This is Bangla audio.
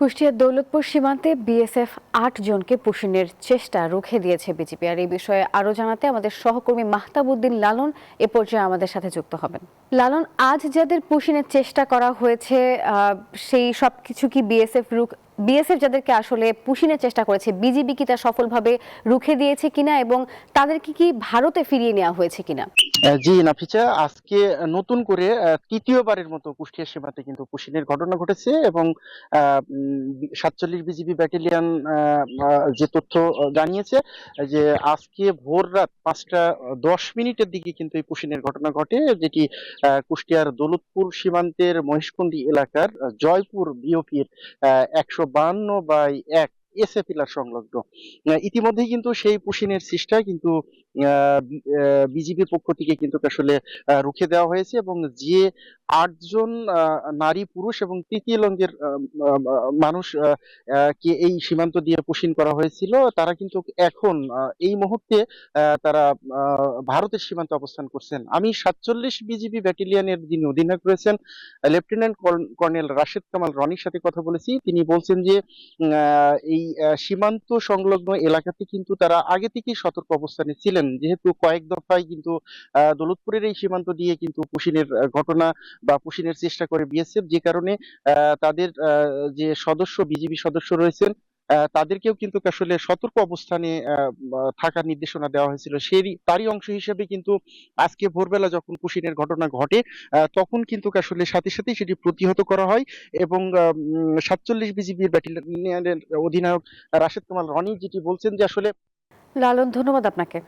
কুষ্টিয়ার দৌলতপুর সীমান্তে বিএসএফ ৮ জনকে পুশিনের চেষ্টা রুখে দিয়েছে বিজিবি। আর এই বিষয়ে আরো জানাতে আমাদের সহকর্মী মাহতাব উদ্দিন লালন এ পর্যায়ে আমাদের সাথে যুক্ত হবেন। লালন, আজ যাদের পুশিনের চেষ্টা করা হয়েছে সেই সবকিছু কি বিএসএফ যাদেরকে আসলে পুশিনের চেষ্টা করেছে বিজিবি কি তা সফলভাবে রুখে দিয়েছে কিনা এবং তাদেরকে কি ভারতে ফিরিয়ে নেওয়া হয়েছে কিনা? জি নাফিসা, আজকে নতুন করে তৃতীয়বারের মতো কুষ্টিয়া সীমান্তে কিন্তু পুশিনের ঘটনা ঘটেছে এবং ৪৭ বিজিবি ব্যাটালিয়ন যে তথ্য জানিয়েছে যে আজকে ভোর রাত ৫টা ১০ মিনিটের দিকে কিন্তু এই পুশিনের ঘটনা ঘটে, যেটি কুষ্টিয়ার দৌলতপুর সীমান্তের মহেশকুন্ডি এলাকার জয়পুর বিওপির ১৫২/১ এসএ পিলার সংলগ্ন। ইতিমধ্যেই কিন্তু সেই পুশিনের চেষ্টা কিন্তু বিজিবির পক্ষ থেকে কিন্তু আসলে রুখে দেওয়া হয়েছে এবং যে ৮ জন নারী পুরুষ এবং তৃতীয় লিঙ্গের মানুষ কে এই সীমান্ত দিয়ে পুশিন করা হয়েছিল, তারা কিন্তু এখন এই মুহূর্তে তারা ভারতের সীমান্তে অবস্থান করছেন। আমি ৪৭ বিজিবি ব্যাটালিয়নের যিনি অধিনায়ক রয়েছেন লেফটেন্যান্ট কর্নেল রাশেদ কামাল রনির সাথে কথা বলেছি। তিনি বলছেন যে এই সীমান্ত সংলগ্ন এলাকাতে কিন্তু তারা আগে থেকেই সতর্ক অবস্থানে ছিলেন, যেহেতু কয়েক দফায় কিন্তু দৌলতপুরের এই সীমান্ত দিয়ে কিন্তু পুশিনের ঘটনা বা পুশিনের চেষ্টা করে বিএসএফ, যে কারণে তাদের যে বিজিবি সদস্য রয়েছেন তাদেরকেও কিন্তু আসলে সতর্ক অবস্থানে থাকার নির্দেশনা দেওয়া হয়েছিল। তারই অংশ হিসেবে কিন্তু আজকে ভোরবেলা যখন পুশিনের ঘটনা ঘটে তখন কিন্তু আসলে সাথে সাথেই সেটি প্রতিহত করা হয় এবং ৪৭ বিজিবির ব্যাটালিয়নের অধিনায়ক রাশেদ কামাল রনি যেটি বলছেন যে আসলে লালন, ধন্যবাদ আপনাকে।